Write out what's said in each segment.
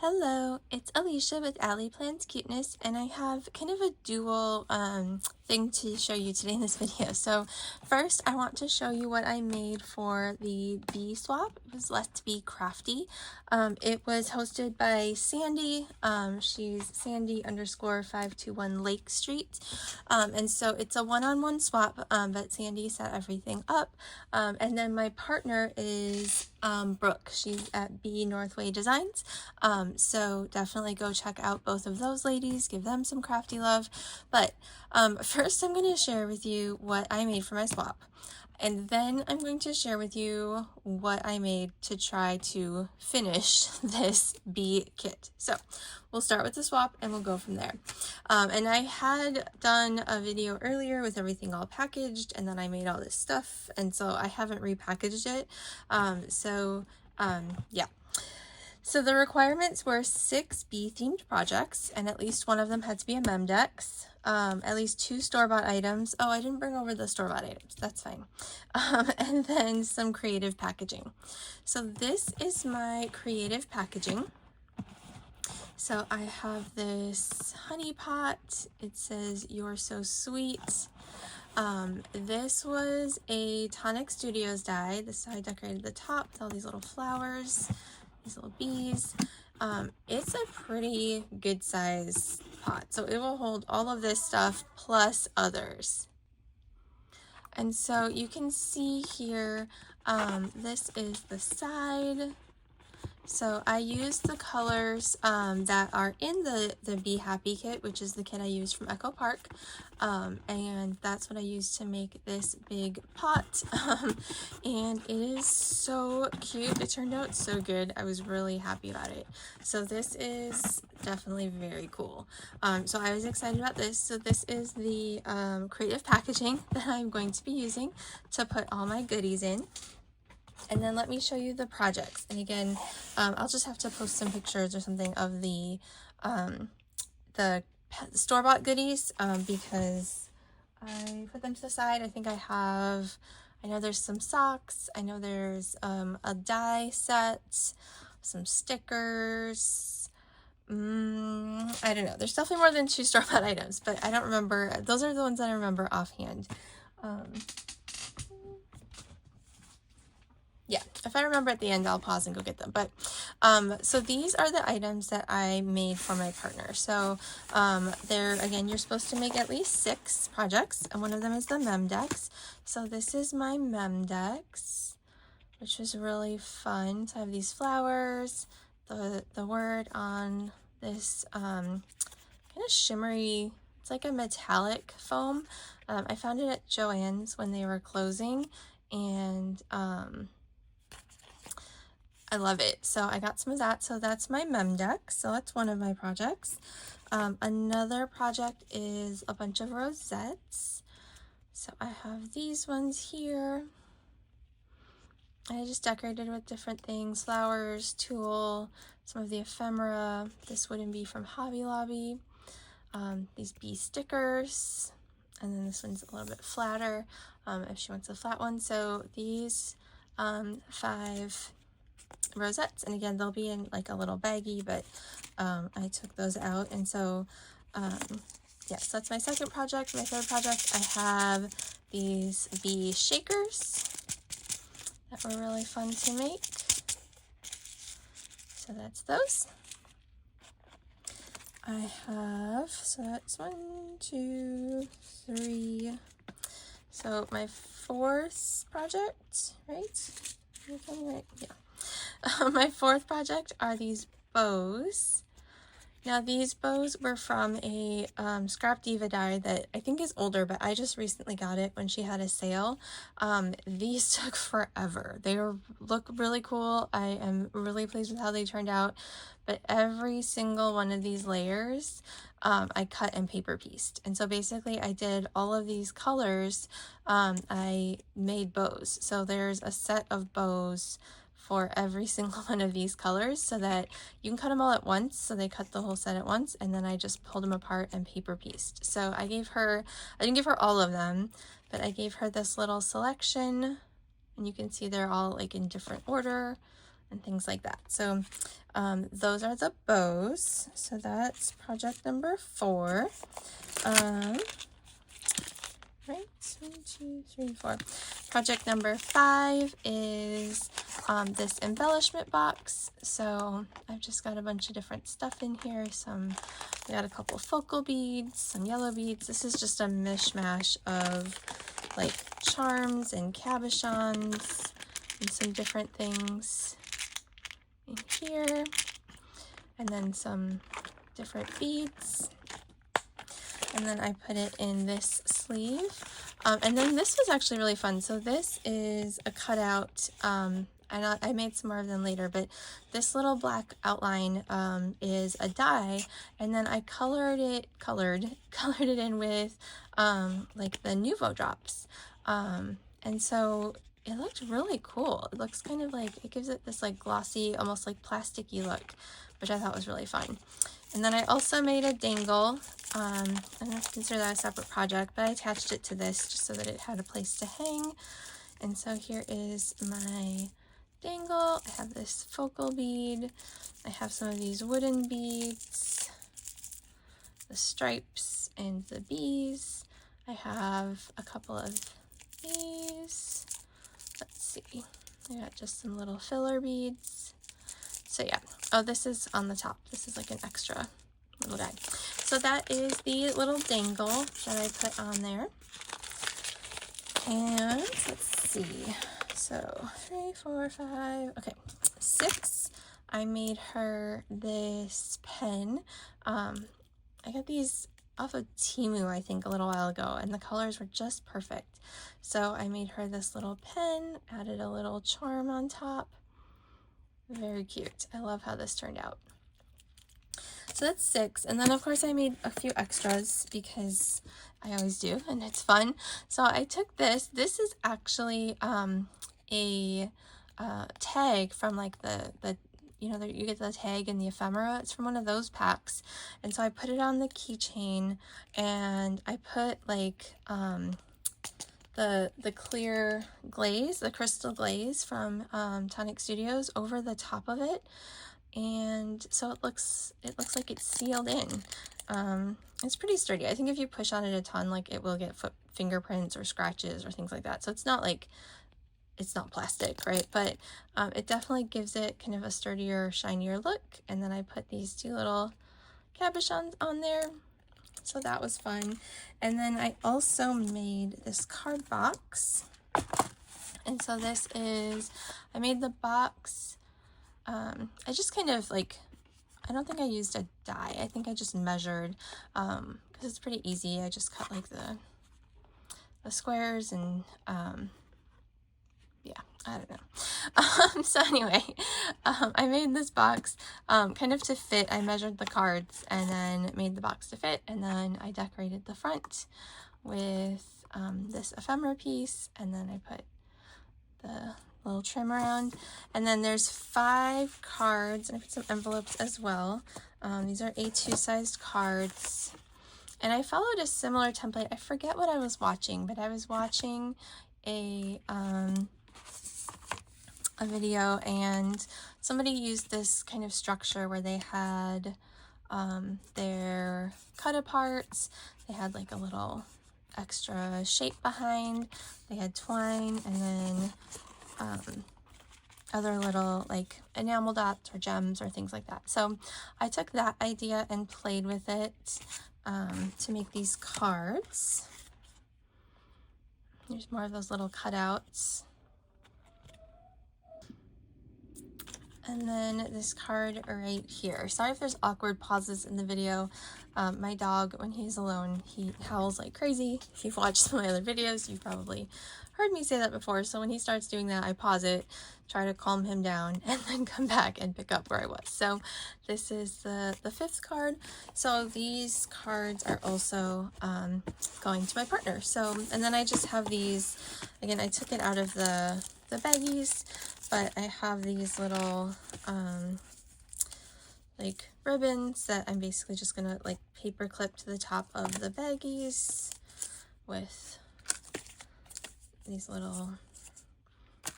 Hello, it's Alicia with Ali.plans.cuteness, and I have kind of a dual thing to show you today in this video. So first, I want to show you what I made for the bee swap. It was Let's Be Crafty. It was hosted by Sandy. She's Sandy_521 Lake Street. And so it's a one-on-one swap, but Sandy set everything up. And then my partner is Brooke. She's at Bee Northway Designs. So definitely go check out both of those ladies, give them some crafty love. But first I'm going to share with you what I made for my swap. And then I'm going to share with you what I made to try to finish this bee kit. So we'll start with the swap and we'll go from there. And I had done a video earlier with everything all packaged, and then I made all this stuff, and so I haven't repackaged it. Yeah. So the requirements were 6 bee-themed projects, and at least one of them had to be a Memdex, at least 2 store-bought items. Oh, I didn't bring over the store-bought items. That's fine. And then some creative packaging. So this is my creative packaging. So I have this honey pot. It says, "You're so sweet." This was a Tonic Studios die. This is how I decorated the top with all these little flowers. These little bees. It's a pretty good size pot, so it will hold all of this stuff plus others. And so you can see here, this is the side. So I used the colors that are in the Be Happy kit, which is the kit I used from Echo Park, and that's what I used to make this big pot. And it is so cute. It turned out so good. I was really happy about it. So this is definitely very cool. So I was excited about this. So this is the creative packaging that I'm going to be using to put all my goodies in. And then let me show you the projects. And again, I'll just have to post some pictures or something of the store-bought goodies because I put them to the side. I think I know there's some socks. I know there's a die set, some stickers. I don't know. There's definitely more than 2 store-bought items, but I don't remember. Those are the ones that I remember offhand. Yeah, if I remember at the end, I'll pause and go get them. But so these are the items that I made for my partner. So again, you're supposed to make at least 6 projects, and one of them is the Memdex. So this is my Memdex, which was really fun. So I have these flowers, the word on this kind of shimmery, it's like a metallic foam. I found it at Joann's when they were closing, and I love it. So I got some of that. So that's my Memdex. So that's one of my projects. Another project is a bunch of rosettes. So I have these ones here. I just decorated with different things, flowers, tulle, some of the ephemera. This wouldn't be from Hobby Lobby. These bee stickers. And then this one's a little bit flatter if she wants a flat one. So these 5 rosettes, and again, they'll be in like a little baggie, but I took those out. And so yeah, so that's my second project. My third project, I have these bee shakers that were really fun to make. So that's those. I have, so that's 1, 2, 3. So my 4th project, right? Yeah. My 4th project are these bows. Now these bows were from a Scrap Diva die that I think is older, but I just recently got it when she had a sale. These took forever. They look really cool. I am really pleased with how they turned out, but every single one of these layers I cut and paper pieced. And so basically I did all of these colors. I made bows. So there's a set of bows for every single one of these colors so that you can cut them all at once. So they cut the whole set at once, and then I just pulled them apart and paper pieced. So I didn't give her all of them, but I gave her this little selection, and you can see they're all like in different order. and things like that. So those are the bows. So that's project number 4. Right, 1, 2, 3, 4. Project number 5 is this embellishment box. So I've just got a bunch of different stuff in here. We got a couple focal beads, some yellow beads. This is just a mishmash of like charms and cabochons and some different things in here, and then some different beads, and then I put it in this sleeve, and then this was actually really fun. So this is a cutout, and I made some more of them later, but this little black outline is a die, and then I colored it in with like the Nuvo drops, and so it looked really cool. It looks kind of like, it gives it this like glossy, almost like plasticky look, which I thought was really fun. And then I also made a dangle. I don't know if you consider that a separate project, but I attached it to this just so that it had a place to hang. And so here is my dangle. I have this focal bead. I have some of these wooden beads, the stripes and the bees. I have a couple of these. Let's see. I got just some little filler beads. So yeah. Oh, this is on the top. This is like an extra little guy. So that is the little dangle that I put on there. And let's see. So 3, 4, 5. Okay, 6. I made her this pen. I got these off of Temu, I think, a little while ago, and the colors were just perfect. So I made her this little pen, added a little charm on top. Very cute. I love how this turned out. So that's 6, and then of course I made a few extras because I always do, and it's fun. So I took this. This is actually a tag from like the you know, you get the tag and the ephemera. It's from one of those packs, and so I put it on the keychain, and I put like the clear glaze, the crystal glaze from Tonic Studios over the top of it, and so it looks like it's sealed in. It's pretty sturdy. I think if you push on it a ton, like, it will get fingerprints or scratches or things like that. So it's not like, it's not plastic, right? But it definitely gives it kind of a sturdier, shinier look. And then I put these 2 little cabochons on there. So that was fun. And then I also made this card box. And so this is, I made the box, I just kind of like, I don't think I used a die. I think I just measured, because it's pretty easy. I just cut like the squares and, yeah, I don't know. So anyway, I made this box kind of to fit. I measured the cards and then made the box to fit, and then I decorated the front with this ephemera piece, and then I put the little trim around, and then there's 5 cards, and I put some envelopes as well. These are A2 sized cards, and I followed a similar template. I forget what I was watching, but I was watching a video, and somebody used this kind of structure where they had their cut aparts, they had like a little extra shape behind, they had twine, and then other little like enamel dots or gems or things like that. So I took that idea and played with it to make these cards. There's more of those little cutouts. And then this card right here. Sorry if there's awkward pauses in the video. My dog, when he's alone, he howls like crazy. If you've watched some of my other videos, you've probably heard me say that before. So when he starts doing that, I pause it, try to calm him down, and then come back and pick up where I was. So this is the 5th card. So these cards are also going to my partner. So, and then I just have these, again, I took it out of the baggies, but I have these little like ribbons that I'm basically just gonna like paper clip to the top of the baggies with these little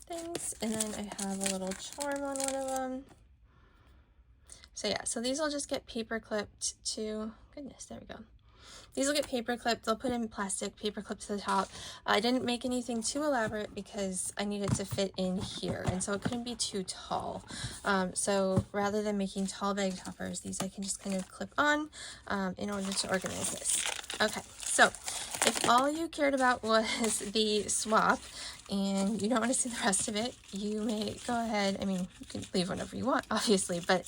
things. And then I have a little charm on one of them. So yeah, so these will just get paper clipped to, goodness, there we go. These will get paper clipped. They'll put in plastic paper clips to the top. I didn't make anything too elaborate because I needed to fit in here, and so it couldn't be too tall. So rather than making tall bag toppers, these I can just kind of clip on in order to organize this. Okay, so if all you cared about was the swap and you don't want to see the rest of it, you may go ahead. I mean, you can leave whenever you want, obviously, but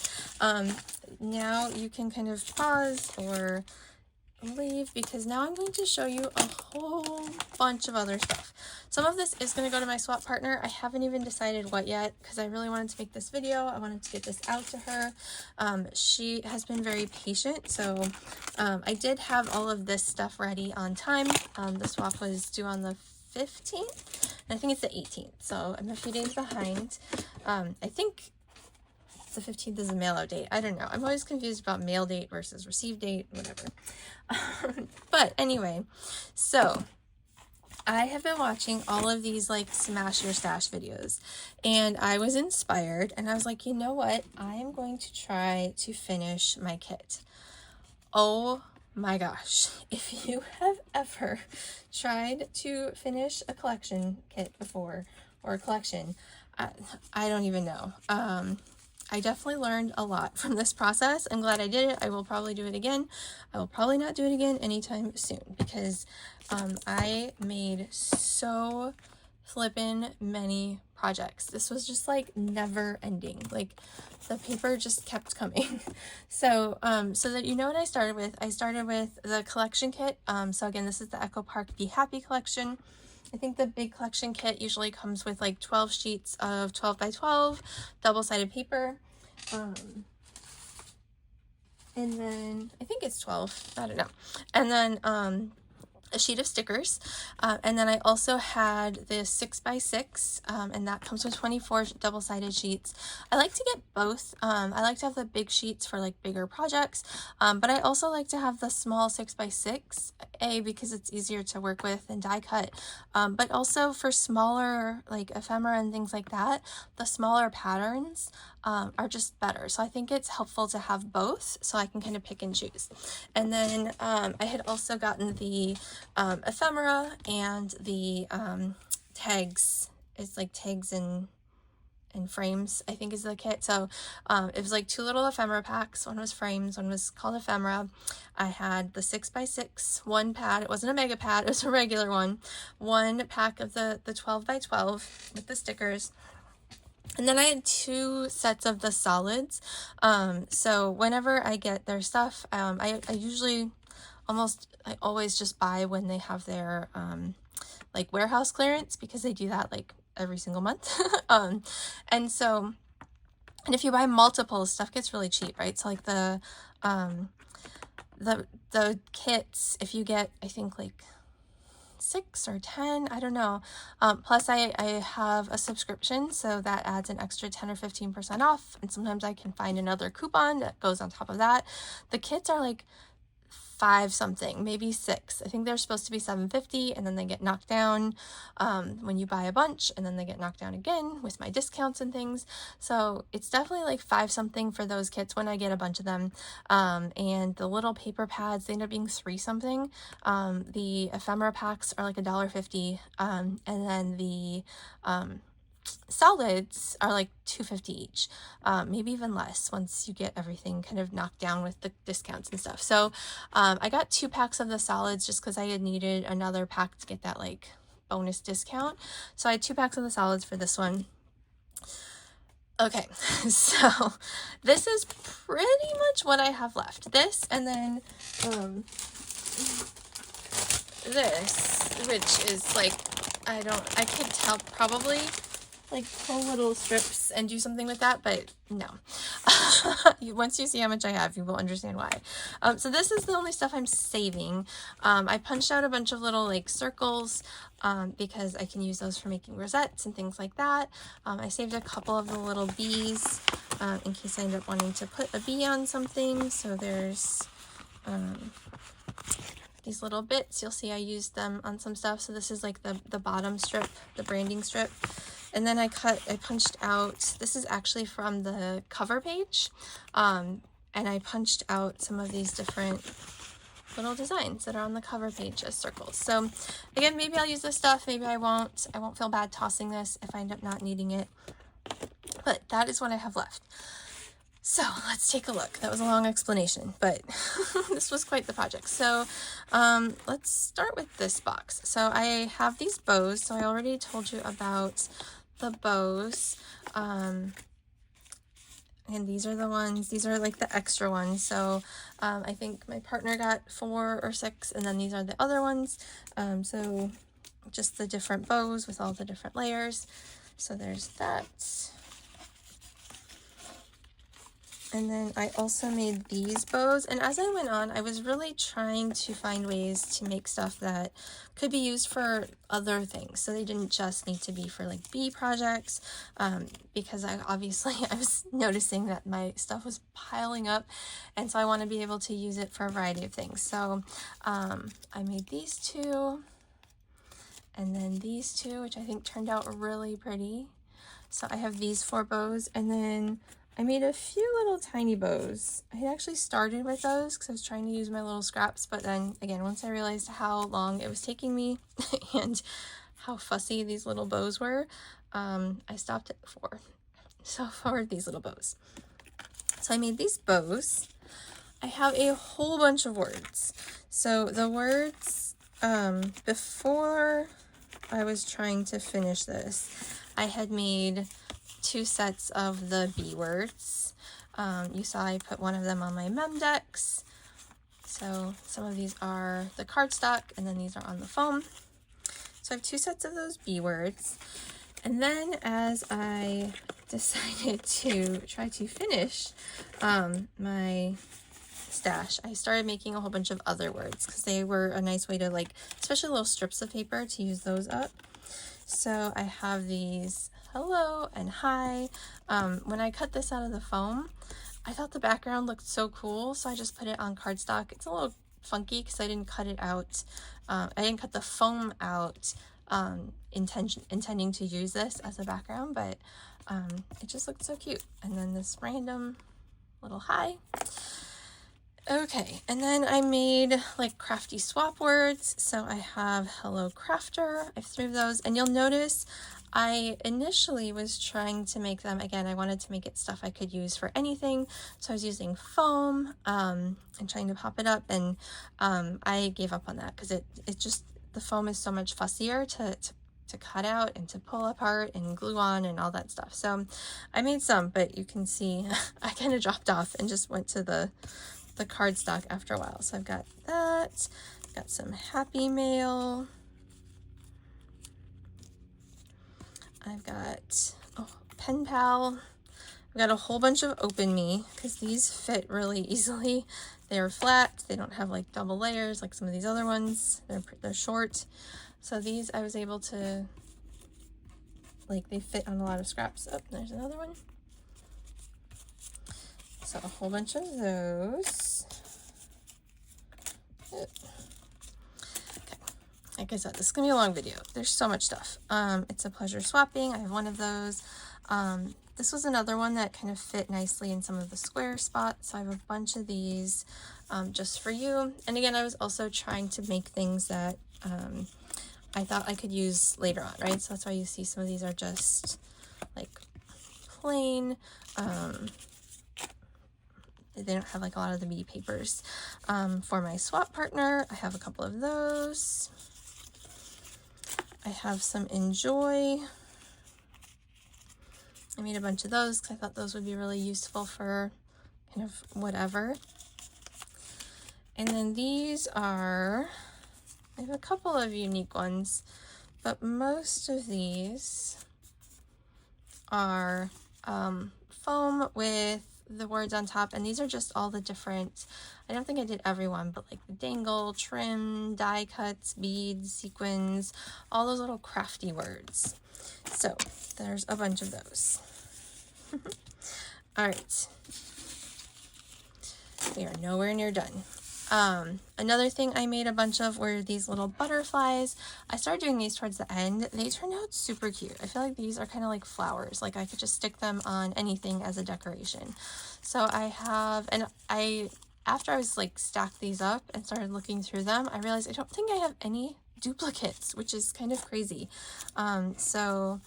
now you can kind of pause or leave, because now I'm going to show you a whole bunch of other stuff. Some of this is going to go to my swap partner. I haven't even decided what yet because I really wanted to make this video. I wanted to get this out to her. She has been very patient, so I did have all of this stuff ready on time. The swap was due on the 15th, and I think it's the 18th, so I'm a few days behind. I think the 15th is a mail out date. I don't know. I'm always confused about mail date versus receive date, whatever. But anyway, so I have been watching all of these like smash your stash videos, and I was inspired, and I was like, you know what? I am going to try to finish my kit. Oh my gosh. If you have ever tried to finish a collection kit before, or a collection, I don't even know. I definitely learned a lot from this process. I'm glad I did it. I will probably do it again. I will probably not do it again anytime soon, because I made so flippin' many projects. This was just like never ending. Like the paper just kept coming. So so that you know what I started with the collection kit. So again, this is the Echo Park Be Happy collection. I think the big collection kit usually comes with like 12 sheets of 12 by 12 double-sided paper. And then I think it's 12, I don't know. And then a sheet of stickers, and then I also had this 6 by 6, and that comes with 24 double-sided sheets. I like to get both. I like to have the big sheets for like bigger projects, but I also like to have the small 6 by 6, because it's easier to work with and die cut, but also for smaller like ephemera and things like that, the smaller patterns are just better. So I think it's helpful to have both, so I can kind of pick and choose. And then I had also gotten the ephemera and the tags. It's like tags and frames, I think is the kit. So it was like 2 little ephemera packs. One was frames, one was called ephemera. I had the 6 by 6 one pad. It wasn't a mega pad, it was a regular one pack of the 12 by 12 with the stickers. And then I had 2 sets of the solids. So whenever I get their stuff, I usually I always just buy when they have their like warehouse clearance, because they do that like every single month. And so, and if you buy multiple, stuff gets really cheap, right? So like the kits, if you get, I think like 6 or 10, I don't know. Plus I have a subscription, so that adds an extra 10 or 15% off. And sometimes I can find another coupon that goes on top of that. The kits are like 5 something, maybe 6. I think they're supposed to be $7.50, and then they get knocked down when you buy a bunch, and then they get knocked down again with my discounts and things. So it's definitely like 5 something for those kits when I get a bunch of them. And the little paper pads, they end up being 3 something. The ephemera packs are like $1.50, and then the solids are like $2.50 each, maybe even less once you get everything kind of knocked down with the discounts and stuff. So I got 2 packs of the solids just because I had needed another pack to get that like bonus discount. So I had 2 packs of the solids for this one. Okay, so this is pretty much what I have left. This, and then this, which is like, I could tell probably like pull little strips and do something with that, but no. Once you see how much I have, you will understand why. So this is the only stuff I'm saving. I punched out a bunch of little like circles because I can use those for making rosettes and things like that. I saved a couple of the little bees in case I end up wanting to put a bee on something. So there's these little bits. You'll see I used them on some stuff. So this is like the bottom strip, the branding strip. and then I punched out, this is actually from the cover page, and I punched out some of these different little designs that are on the cover page as circles. So again, maybe I'll use this stuff, maybe I won't. I won't feel bad tossing this if I end up not needing it, but that is what I have left. So let's take a look. That was a long explanation, but this was quite the project. So let's start with this box. So I have these bows. So I already told you about the bows. And these are the ones, these are like the extra ones. So I think my partner got 4 or 6, and then these are the other ones. So just the different bows with all the different layers. So there's that. And then I also made these bows, and as I went on, I was really trying to find ways to make stuff that could be used for other things. So they didn't just need to be for like bee projects, because I was noticing that my stuff was piling up, and so I want to be able to use it for a variety of things. So I made these 2, and then these 2, which I think turned out really pretty. So I have these 4 bows, and then I made a few little tiny bows. I had actually started with those because I was trying to use my little scraps, but then again, once I realized how long it was taking me and how fussy these little bows were, I stopped at 4. So 4 of these little bows. So I made these bows. I have a whole bunch of words. So the words, before I was trying to finish this, I had made 2 sets of the B words. You saw I put one of them on my mem decks. So some of these are the cardstock, and then these are on the foam. So I have 2 sets of those B words. And then as I decided to try to finish my stash, I started making a whole bunch of other words because they were a nice way to, like, especially little strips of paper, to use those up. So I have these hello and hi. When I cut this out of the foam, I thought the background looked so cool, so I just put it on cardstock. It's a little funky because I didn't cut it out. I didn't cut the foam out intending to use this as a background, but it just looked so cute. And then this random little hi. Okay, and then I made like crafty swap words. So I have hello crafter. I have 3 of those, and you'll notice I initially was trying to make them, again, I wanted to make it stuff I could use for anything. So I was using foam and trying to pop it up, and I gave up on that because it just, the foam is so much fussier to cut out and to pull apart and glue on and all that stuff. So I made some, but you can see I kind of dropped off and just went to the cardstock after a while. So I've got that, got some happy mail. I've got pen pal. I've got a whole bunch of open me because these fit really easily. They're flat. They don't have like double layers like some of these other ones. They're short. So these I was able to, like, they fit on a lot of scraps. Oh, there's another one. So a whole bunch of those. Okay. Like I said, this is gonna be a long video. There's so much stuff. It's a pleasure swapping. I have one of those. This was another one that kind of fit nicely in some of the square spots. So I have a bunch of these just for you. And again, I was also trying to make things that I thought I could use later on, right? So that's why you see some of these are just like plain. They don't have like a lot of the B papers. For my swap partner, I have a couple of those. I have some Enjoy. I made a bunch of those because I thought those would be really useful for kind of whatever. And then these are, I have a couple of unique ones, but most of these are foam with the words on top, and these are just all the different, I don't think I did every one, but like the dangle, trim, die cuts, beads, sequins, all those little crafty words. So there's a bunch of those. All right, we are nowhere near done. Another thing I made a bunch of were these little butterflies. I started doing these towards the end. They turned out super cute. I feel like these are kind of like flowers. Like I could just stick them on anything as a decoration. So I have, and after I was like stacked these up and started looking through them, I realized I don't think I have any duplicates, which is kind of crazy. So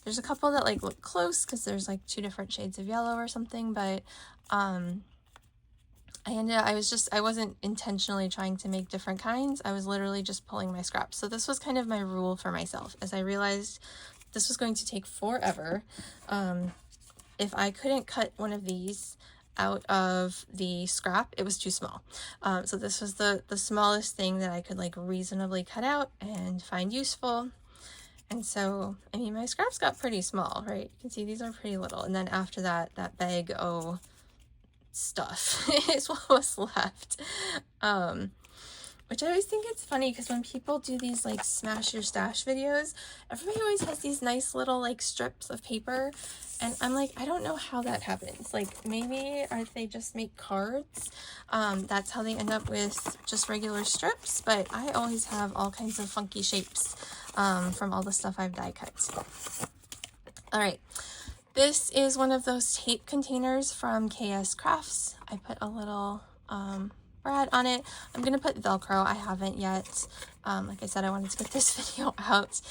there's a couple that like look close because there's like 2 different shades of yellow or something, but I wasn't intentionally trying to make different kinds. I was literally just pulling my scraps. So this was kind of my rule for myself, as I realized this was going to take forever. If I couldn't cut one of these out of the scrap, it was too small. So this was the smallest thing that I could like reasonably cut out and find useful. And so, I mean, my scraps got pretty small, right? You can see these are pretty little. And then after that, that bag o' stuff is what was left. Which I always think it's funny because when people do these like smash your stash videos, everybody always has these nice little like strips of paper, and I'm like, I don't know how that happens. Like maybe they just make cards, that's how they end up with just regular strips, but I always have all kinds of funky shapes from all the stuff I've die cut. All right, this is one of those tape containers from KS Crafts. I put a little brad on it. I'm gonna put Velcro. I haven't yet. Like I said, I wanted to get this video out.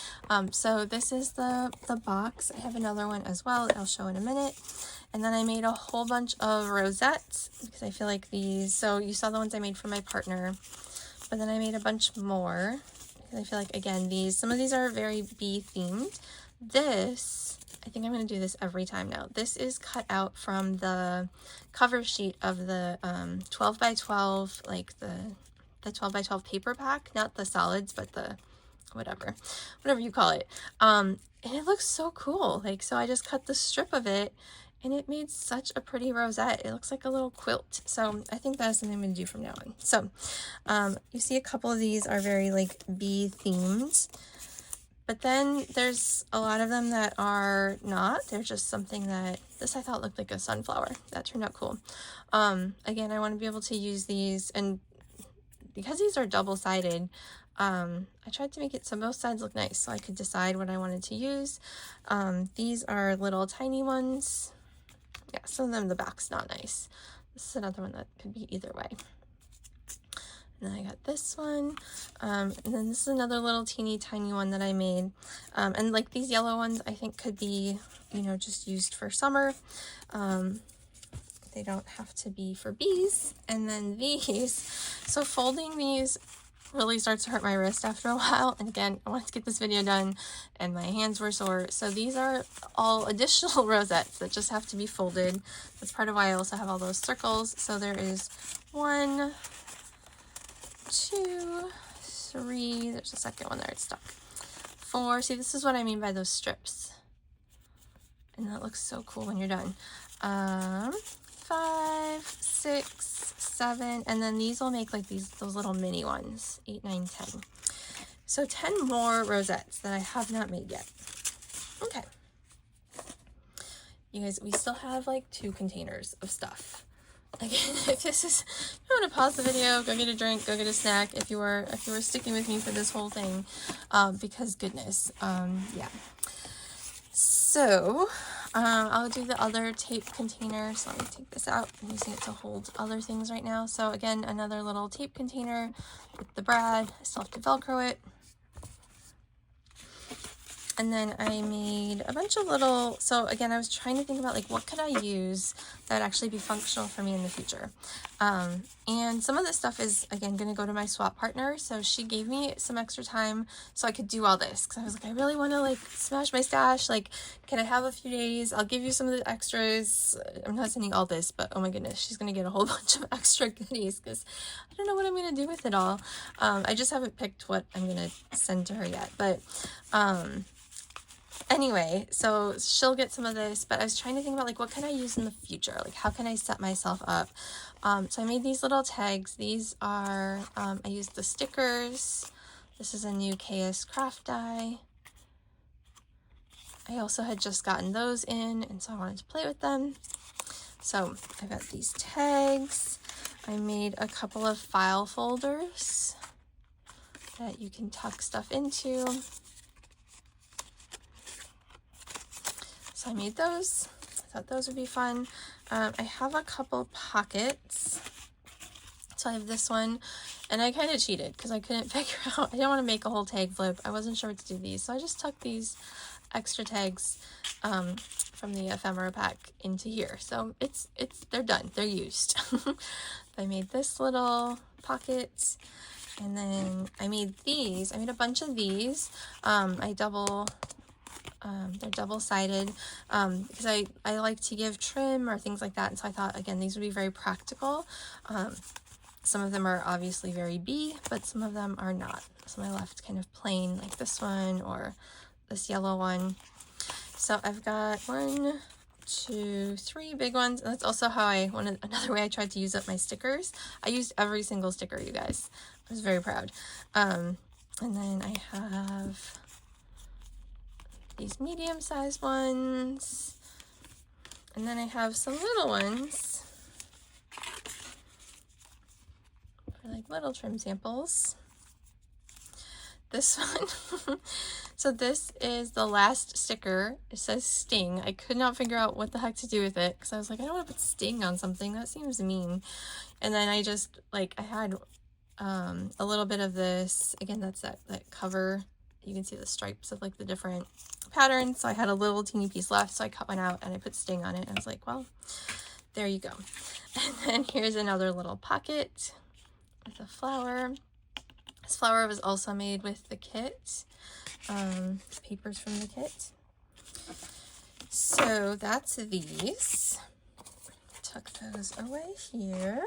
So this is the box. I have another one as well that I'll show in a minute. And then I made a whole bunch of rosettes because I feel like these, so you saw the ones I made for my partner, but then I made a bunch more because I feel like, again, some of these are very bee themed. This, I think I'm going to do this every time now. This is cut out from the cover sheet of the 12 by 12, like the 12 by 12 paper pack, not the solids, but the whatever you call it. And it looks so cool. Like, so I just cut the strip of it and it made such a pretty rosette. It looks like a little quilt. So I think that's something I'm going to do from now on. So you see a couple of these are very like bee themed. But then there's a lot of them that are not. They're just something that, this I thought looked like a sunflower. That turned out cool. Again, I want to be able to use these, and because these are double-sided, I tried to make it so both sides look nice so I could decide what I wanted to use. These are little tiny ones. Yeah, some of them the back's not nice. This is another one that could be either way. And then I got this one, and then this is another little teeny tiny one that I made. And like these yellow ones I think could be, you know, just used for summer. They don't have to be for bees. And then these, so folding these really starts to hurt my wrist after a while. And again, I wanted to get this video done and my hands were sore. So these are all additional rosettes that just have to be folded. That's part of why I also have all those circles. So there is 1, 2, 3, there's a second one there, it's stuck. 4, see, this is what I mean by those strips. And that looks so cool when you're done. 5, 6, 7, and then these will make like those little mini ones, 8, 9, 10. So 10 more rosettes that I have not made yet. Okay. You guys, we still have like 2 containers of stuff. Again, if this is, you want to pause the video, go get a drink, go get a snack if you were sticking with me for this whole thing, because goodness, yeah. So I'll do the other tape container. So let me take this out. I'm using it to hold other things right now. So again, another little tape container with the brad. I still have to Velcro it. And then I made a bunch of little, so again, I was trying to think about like, what could I use that would actually be functional for me in the future? And some of this stuff is, again, going to go to my swap partner. So she gave me some extra time so I could do all this. Cause I was like, I really want to like smash my stash. Like, can I have a few days? I'll give you some of the extras. I'm not sending all this, but oh my goodness, she's going to get a whole bunch of extra goodies because I don't know what I'm going to do with it all. I just haven't picked what I'm going to send to her yet, but, anyway, so she'll get some of this, but I was trying to think about like, what can I use in the future? Like, how can I set myself up? So I made these little tags. These are, I used the stickers. This is a new KS craft die. I also had just gotten those in, and so I wanted to play with them. So I've got these tags. I made a couple of file folders that you can tuck stuff into. So I made those. I thought those would be fun. I have a couple pockets. So I have this one, and I kind of cheated because I couldn't figure out, I didn't want to make a whole tag flip. I wasn't sure what to do these. So I just tucked these extra tags from the ephemera pack into here. So they're done. They're used. I made this little pocket, and then I made these. I made a bunch of these. They're double-sided because I like to give trim or things like that. And so I thought, again, these would be very practical. Some of them are obviously very B, but some of them are not. So I left kind of plain, like this one or this yellow one. So I've got 1, 2, 3 big ones. And that's also how another way I tried to use up my stickers. I used every single sticker, you guys. I was very proud. And then I have these medium-sized ones. And then I have some little ones for like little trim samples. This one. So this is the last sticker. It says Sting. I could not figure out what the heck to do with it because I was like, I don't want to put Sting on something. That seems mean. And then I just, like, I had a little bit of this. Again, that's that cover. You can see the stripes of, like, the different patterns. So I had a little teeny piece left, so I cut one out and I put Sting on it. And I was like, well, there you go. And then here's another little pocket with a flower. This flower was also made with the kit, papers from the kit. So that's these. Tuck those away here.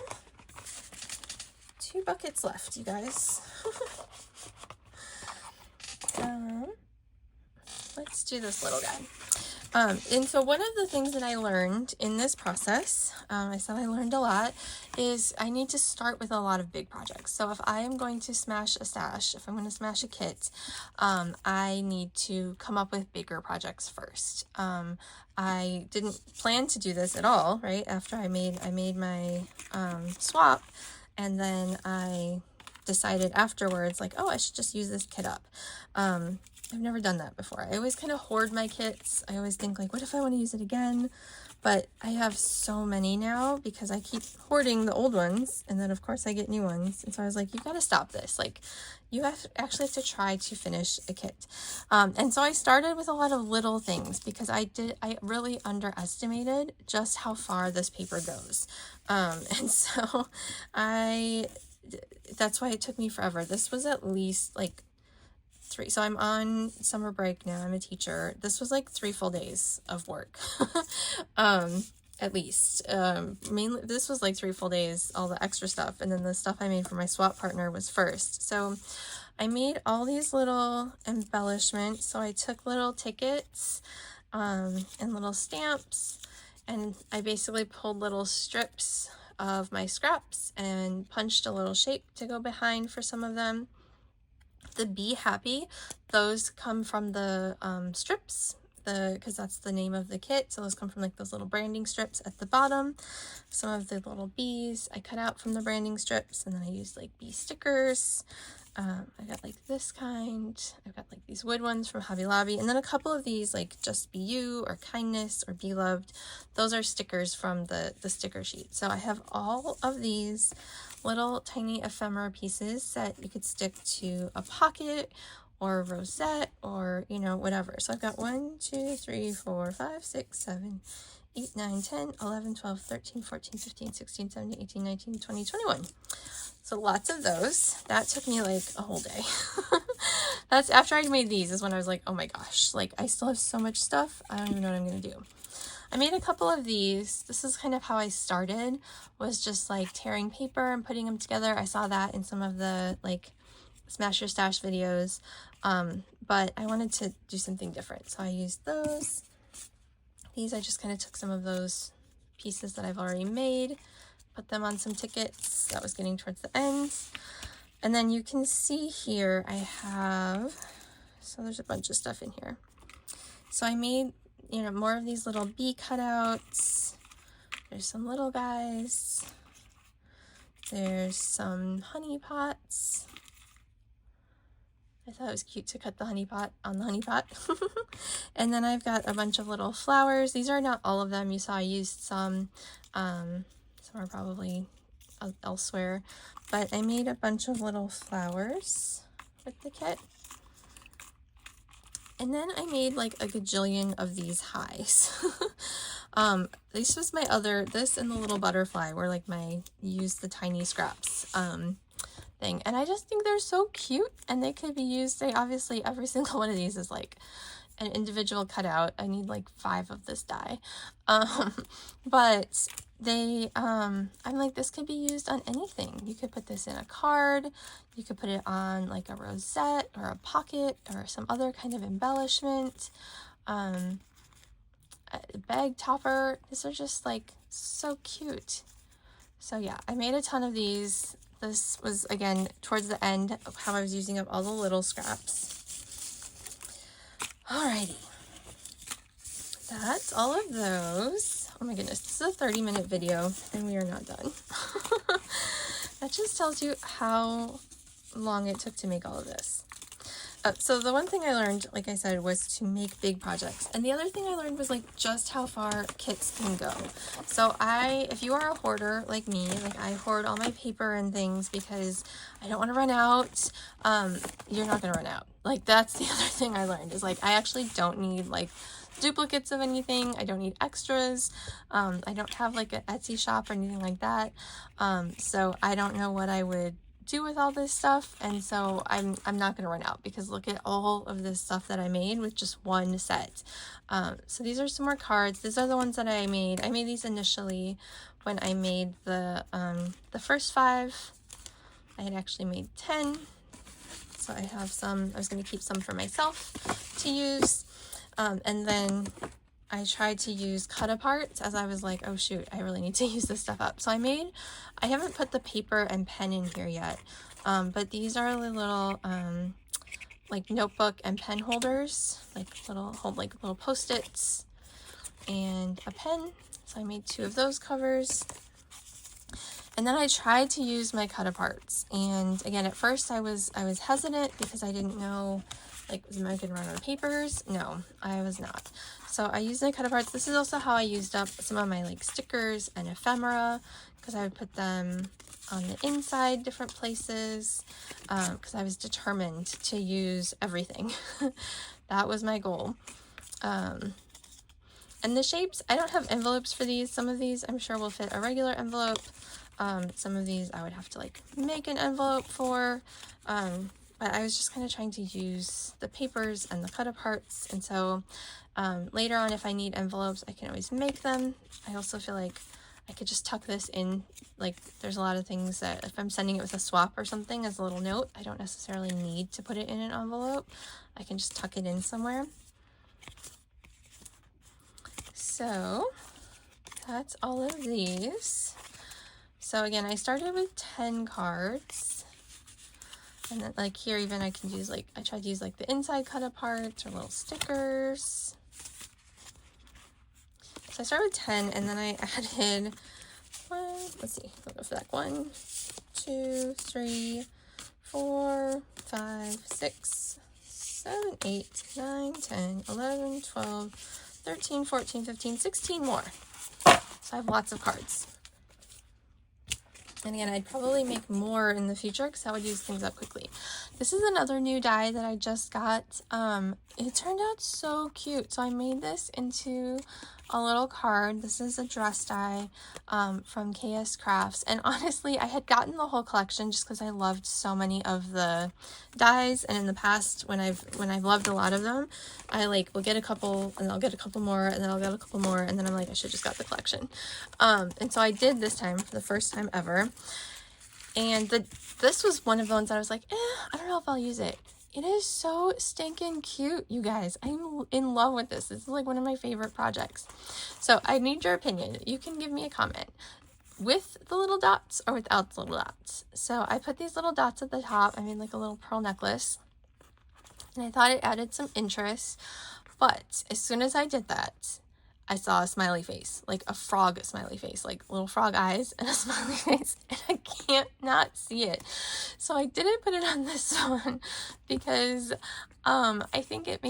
2 buckets left, you guys. Let's do this little guy. And so one of the things that I learned in this process, I said I learned a lot, is I need to start with a lot of big projects. So if I am going to smash a stash, if I'm going to smash a kit, I need to come up with bigger projects first. I didn't plan to do this at all, right? After I made my swap, and then I decided afterwards, like, oh, I should just use this kit up. I've never done that before. I always kind of hoard my kits. I always think, like, what if I want to use it again? But I have so many now because I keep hoarding the old ones, and then of course I get new ones. And so I was like, you got to stop this. Like, you actually have to try to finish a kit. And so I started with a lot of little things because I really underestimated just how far this paper goes. And so that's why it took me forever. This was at least like 3. So I'm on summer break now. I'm a teacher. This was like 3 full days of work. At least. Mainly, this was like 3 full days, all the extra stuff. And then the stuff I made for my swap partner was first. So I made all these little embellishments. So I took little tickets and little stamps, and I basically pulled little strips of my scraps and punched a little shape to go behind for some of them. The Be Happy, those come from the strips, because that's the name of the kit. So those come from like those little branding strips at the bottom. Some of the little bees I cut out from the branding strips, and then I used like bee stickers. I got like this kind. I've got like these wood ones from Hobby Lobby, and then a couple of these like Just Be You or Kindness or Be Loved. Those are stickers from the sticker sheet. So I have all of these little tiny ephemera pieces that you could stick to a pocket or a rosette or, you know, whatever. So I've got 1, 2, 3, 4, 5, 6, 7, 8, 9, 10, 11, 12, 13, 14, 15, 16, 17, 18, 19, 20, 21. So lots of those. That took me like a whole day. That's after I made these is when I was like, oh my gosh, like I still have so much stuff. I don't even know what I'm going to do. I made a couple of these. This is kind of how I started, was just like tearing paper and putting them together. I saw that in some of the like Smash Your Stash videos, but I wanted to do something different. So I used those. These, I just kind of took some of those pieces that I've already made, put them on some tickets. That was getting towards the end. And then you can see here I have, so there's a bunch of stuff in here. So I made, you know, more of these little bee cutouts. There's some little guys. There's some honey pots. I thought it was cute to cut the honey pot on the honey pot. And then I've got a bunch of little flowers. These are not all of them. You saw I used some. Some are probably elsewhere. But I made a bunch of little flowers with the kit. And then I made like a gajillion of these highs. This was my other, this and the little butterfly were like my use the tiny scraps thing. And I just think they're so cute, and they could be used. They obviously, every single one of these is like an individual cutout. I need like 5 of this die. But they, I'm like, this could be used on anything. You could put this in a card. You could put it on like a rosette or a pocket or some other kind of embellishment. A bag topper. These are just like so cute. So yeah, I made a ton of these. This was, again, towards the end of how I was using up all the little scraps. Alrighty. That's all of those. Oh my goodness, this is a 30-minute video and we are not done. That just tells you how long it took to make all of this. So the one thing I learned, like I said, was to make big projects. And the other thing I learned was like just how far kits can go. So if you are a hoarder like me, like I hoard all my paper and things because I don't want to run out. You're not going to run out. Like that's the other thing I learned is like, I actually don't need like duplicates of anything. I don't need extras. I don't have like an Etsy shop or anything like that. So I don't know what I would do with all this stuff, and so I'm not gonna run out, because look at all of this stuff that I made with just one set. So these are some more cards. These are the ones that I made these initially when I made the first 5. I had actually made 10, so I have some. I was going to keep some for myself to use, and then I tried to use cut aparts as I was like, oh shoot, I really need to use this stuff up. So I haven't put the paper and pen in here yet, but these are the little like notebook and pen holders, like little post-its and a pen. So I made 2 of those covers. And then I tried to use my cut aparts, and again, at first I was hesitant because I didn't know, like, was I gonna run out of papers? No, I was not. So I used my cut aparts. This is also how I used up some of my like stickers and ephemera, because I would put them on the inside different places, because I was determined to use everything. That was my goal. And the shapes, I don't have envelopes for these. Some of these I'm sure will fit a regular envelope. Some of these I would have to like make an envelope for, but I was just kind of trying to use the papers and the cut aparts. And so later on, if I need envelopes, I can always make them. I also feel like I could just tuck this in. Like there's a lot of things that if I'm sending it with a swap or something as a little note, I don't necessarily need to put it in an envelope. I can just tuck it in somewhere. So that's all of these. So again, I started with 10 cards, and then like here even I can use like, I tried to use like the inside cut aparts or little stickers. So I started with 10, and then I added let's see, I'll go for that 1, 2, 3, 4, 5, 6, 7, 8, 9, 10, 11, 12, 13, 14, 15, 16 more. So I have lots of cards. And again, I'd probably make more in the future because I would use things up quickly. This is another new die that I just got. It turned out so cute. So I made this into a little card. This is a dress die from KS Crafts. And honestly, I had gotten the whole collection just because I loved so many of the dies. And in the past, when I've loved a lot of them, I like will get a couple, and I'll get a couple more, and then I'll get a couple more, and then I'm like, I should just got the collection. And so I did this time for the first time ever. And this was one of the ones that I was like, I don't know if I'll use it. It is so stinking cute, you guys. I'm in love with this. This is like one of my favorite projects. So I need your opinion. You can give me a comment with the little dots or without the little dots. So I put these little dots at the top. I made like a little pearl necklace, and I thought it added some interest. But as soon as I did that, I saw a smiley face, like a frog smiley face, like little frog eyes and a smiley face, and I can't not see it. So I didn't put it on this one because I think it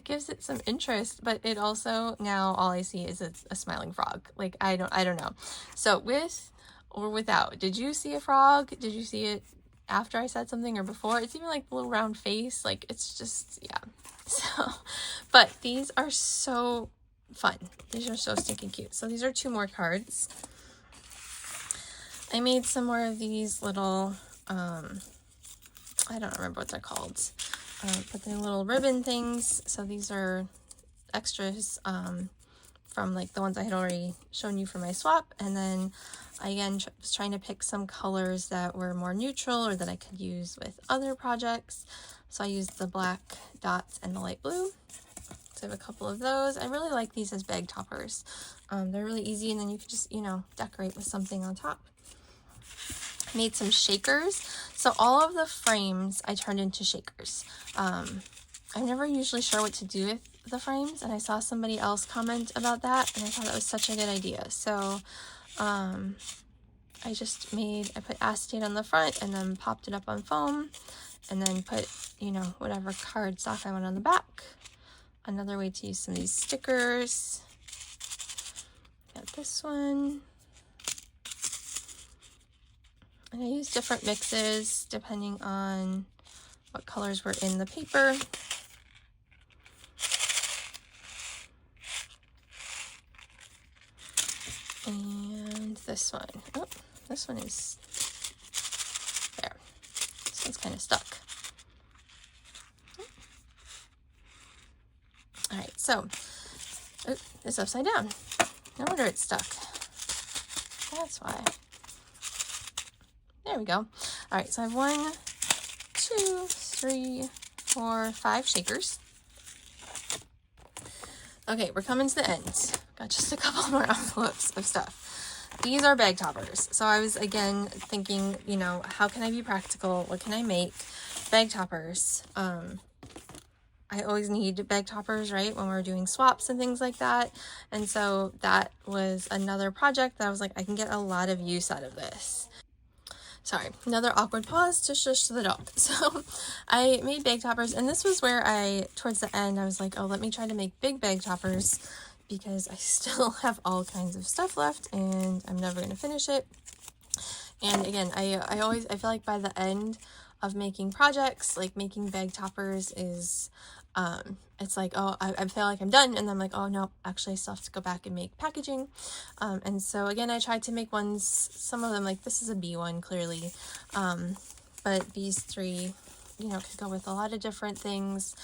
gives it some interest, but it also, now all I see is a smiling frog. Like I don't know. So with or without, did you see a frog? Did you see it after I said something or before? It's even like the little round face, like it's just, yeah. So, but these are so fun. These are so stinking cute. So these are 2 more cards. I made some more of these little, I don't remember what they're called, but they're little ribbon things. So these are extras from like the ones I had already shown you for my swap. And then I again was trying to pick some colors that were more neutral or that I could use with other projects. So I used the black dots and the light blue. So I have a couple of those. I really like these as bag toppers. They're really easy, and then you can just, you know, decorate with something on top. I made some shakers. So all of the frames I turned into shakers. I'm never usually sure what to do with the frames, and I saw somebody else comment about that, and I thought that was such a good idea. So I put acetate on the front and then popped it up on foam, and then put, you know, whatever cardstock I want on the back. Another way to use some of these stickers. Got this one. And I use different mixes depending on what colors were in the paper. And this one. Oh, this one is there. This one's kind of stuck. All right, so it's upside down. No wonder it's stuck. That's why. There we go. All right, so I have 1, 2, 3, 4, 5 shakers. Okay, we're coming to the end. Got just a couple more envelopes of stuff. These are bag toppers. So I was again thinking, you know, how can I be practical? What can I make? Bag toppers. I always need bag toppers, right, when we're doing swaps and things like that. And so that was another project that I was like, I can get a lot of use out of this. Sorry, another awkward pause to shush the dog. So I made bag toppers, and this was where towards the end, I was like, oh, let me try to make big bag toppers because I still have all kinds of stuff left and I'm never going to finish it. And again, I feel like by the end of making projects, like making bag toppers is, it's like, oh, I feel like I'm done, and then I'm like, oh no, actually I still have to go back and make packaging. And so again, I tried to make ones, some of them, like this is a bee one clearly, but these 3, you know, could go with a lot of different things,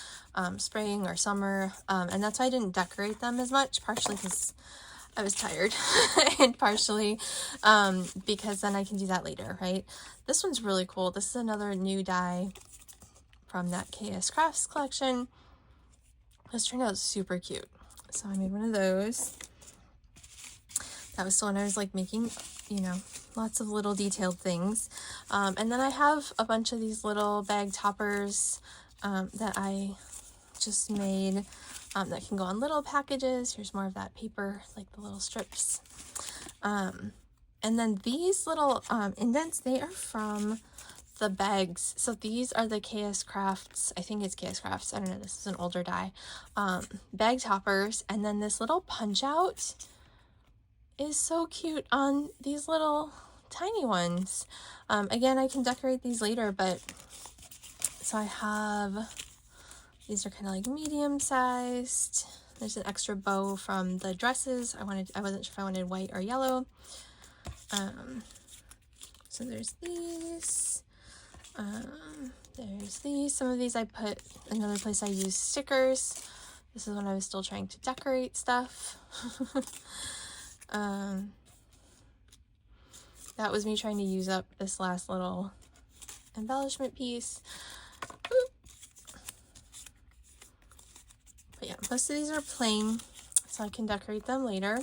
spring or summer, and that's why I didn't decorate them as much, partially because I was tired and partially because then I can do that later, right? This one's really cool. This is another new die from that KS Crafts collection. This turned out super cute. So I made one of those. That was the one I was like making, you know, lots of little detailed things. And then I have a bunch of these little bag toppers that I just made that can go on little packages. Here's more of that paper, like the little strips. And then these little indents, they are from the bags. So these are the KS Crafts, I think it's KS Crafts, I don't know, this is an older die, bag toppers. And then this little punch out is so cute on these little tiny ones. Again, I can decorate these later, but so I have, these are kind of like medium sized. There's an extra bow from the dresses. I wasn't sure if I wanted white or yellow. So there's these. There's these. Some of these I put, another place I use stickers. This is when I was still trying to decorate stuff. That was me trying to use up this last little embellishment piece. But yeah, most of these are plain, so I can decorate them later.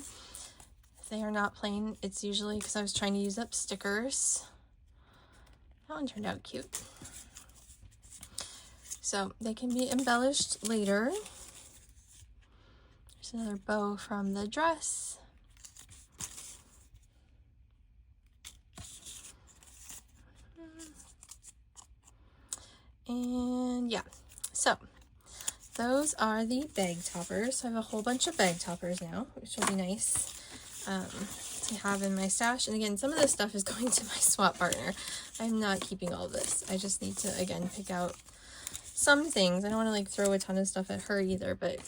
If they are not plain, it's usually because I was trying to use up stickers. That one turned out cute. So they can be embellished later. There's another bow from the dress. And yeah, so those are the bag toppers. So I have a whole bunch of bag toppers now, which will be nice to have in my stash. And again, some of this stuff is going to my swap partner. I'm not keeping all of this. I just need to, again, pick out some things. I don't want to like throw a ton of stuff at her either, but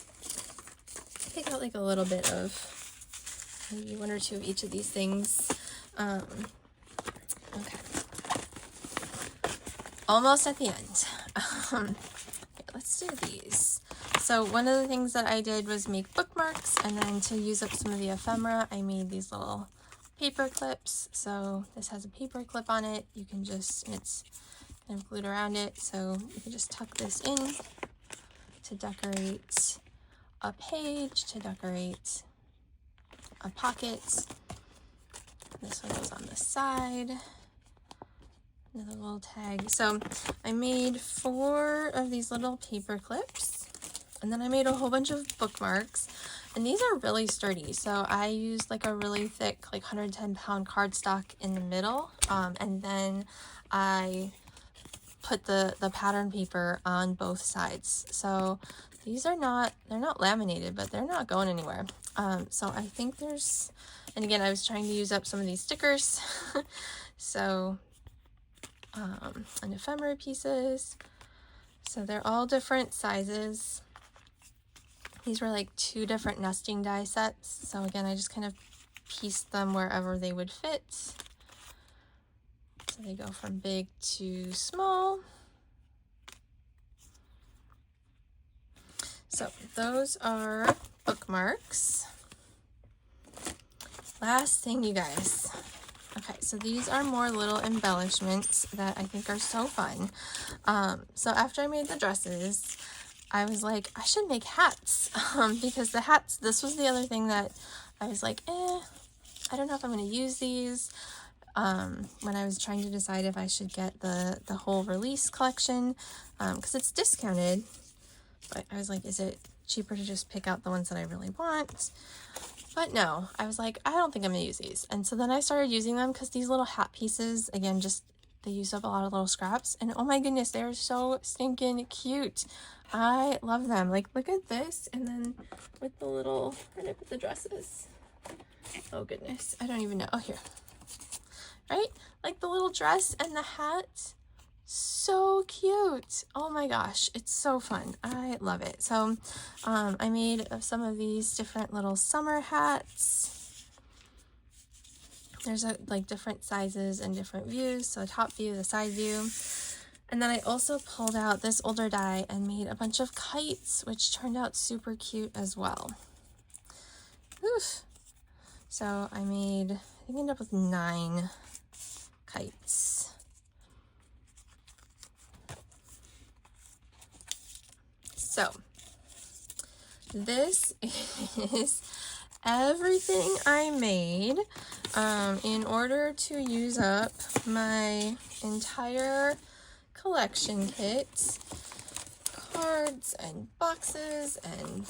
pick out like a little bit of maybe one or two of each of these things. Okay. Almost at the end. Okay, let's do these. So one of the things that I did was make bookmarks, and then to use up some of the ephemera, I made these little paper clips. So this has a paper clip on it. You can just, it's kind of glued around it, so you can just tuck this in to decorate a page, to decorate a pocket. This one goes on the side. Another little tag. So I made 4 of these little paper clips, and then I made a whole bunch of bookmarks, and these are really sturdy. So I used like a really thick, like 110-pound cardstock in the middle, and then I put the pattern paper on both sides. So these are not, they're not laminated, but they're not going anywhere. So I think there's, and again, I was trying to use up some of these stickers. So and ephemera pieces. So they're all different sizes. These were like 2 different nesting die sets. So again, I just kind of pieced them wherever they would fit. So they go from big to small. So those are bookmarks. Last thing, you guys. Okay, so these are more little embellishments that I think are so fun. So after I made the dresses, I was like, I should make hats, because the hats, this was the other thing that I was like, I don't know if I'm going to use these. When I was trying to decide if I should get the whole release collection, because it's discounted, but I was like, is it cheaper to just pick out the ones that I really want? But no, I was like, I don't think I'm gonna use these. And so then I started using them because these little hat pieces, again, just, they use up a lot of little scraps. And oh my goodness, they're so stinking cute. I love them. Like, look at this. And then with the little, where did I put the dresses? Oh goodness, I don't even know. Oh, here. Right? Like the little dress and the hat. So cute. Oh my gosh, it's so fun. I love it. So I made some of these different little summer hats. There's like different sizes and different views. So top view, the side view. And then I also pulled out this older die and made a bunch of kites, which turned out super cute as well. Oof. So I made, I think I ended up with 9 kites. So this is everything I made in order to use up my entire collection kit. Cards and boxes and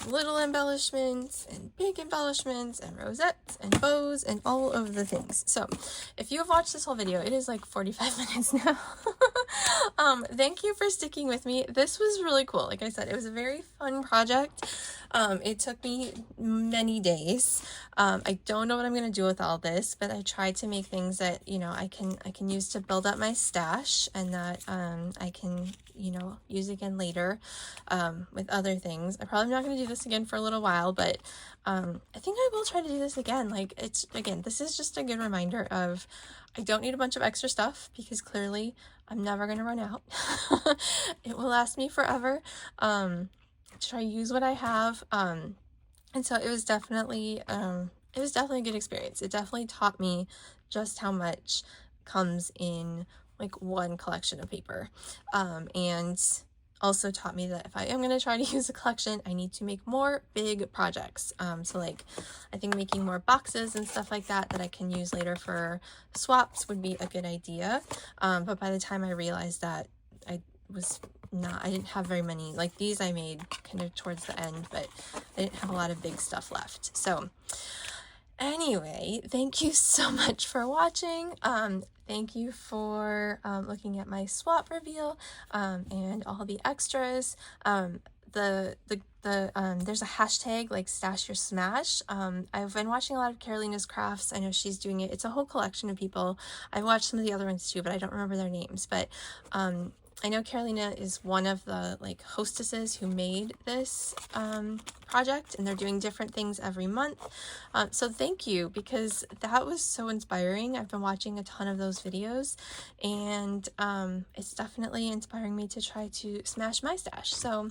little embellishments and big embellishments and rosettes and bows and all of the things. So if you have watched this whole video, it is like 45 minutes now. Thank you for sticking with me. This was really cool. Like I said, it was a very fun project. It took me many days. I don't know what I'm going to do with all this, but I tried to make things that, you know, I can use to build up my stash, and that I can, you know, use again later with other things. I'm probably not going to do this again for a little while, but I think I will try to do this again. Like, it's, again, this is just a good reminder of, I don't need a bunch of extra stuff, because clearly I'm never going to run out. It will last me forever. Try to use what I have. And so it was definitely a good experience. It definitely taught me just how much comes in like one collection of paper, and also taught me that if I am going to try to use a collection, I need to make more big projects. So like, I think making more boxes and stuff like that that I can use later for swaps would be a good idea. But by the time I realized that, I was I didn't have very many. Like these I made kind of towards the end, but I didn't have a lot of big stuff left. So anyway, thank you so much for watching. Thank you for looking at my swap reveal and all the extras. There's a hashtag like stash your smash. I've been watching a lot of Carolina's crafts. I know she's doing it. It's a whole collection of people. I've watched some of the other ones too, but I don't remember their names. But I know Carolina is one of the like hostesses who made this project, and they're doing different things every month. So thank you, because that was so inspiring. I've been watching a ton of those videos, and it's definitely inspiring me to try to smash my stash. So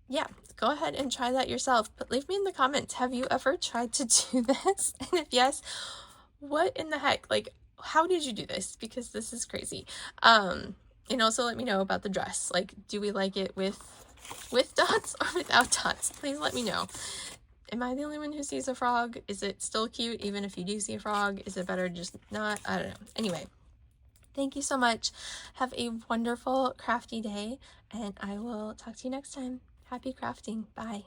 yeah, go ahead and try that yourself, but leave me in the comments, have you ever tried to do this? And if yes, what in the heck? Like, how did you do this? Because this is crazy. And also let me know about the dress. Like, do we like it with dots or without dots? Please let me know. Am I the only one who sees a frog? Is it still cute even if you do see a frog? Is it better just not? I don't know. Anyway, thank you so much. Have a wonderful crafty day, and I will talk to you next time. Happy crafting. Bye.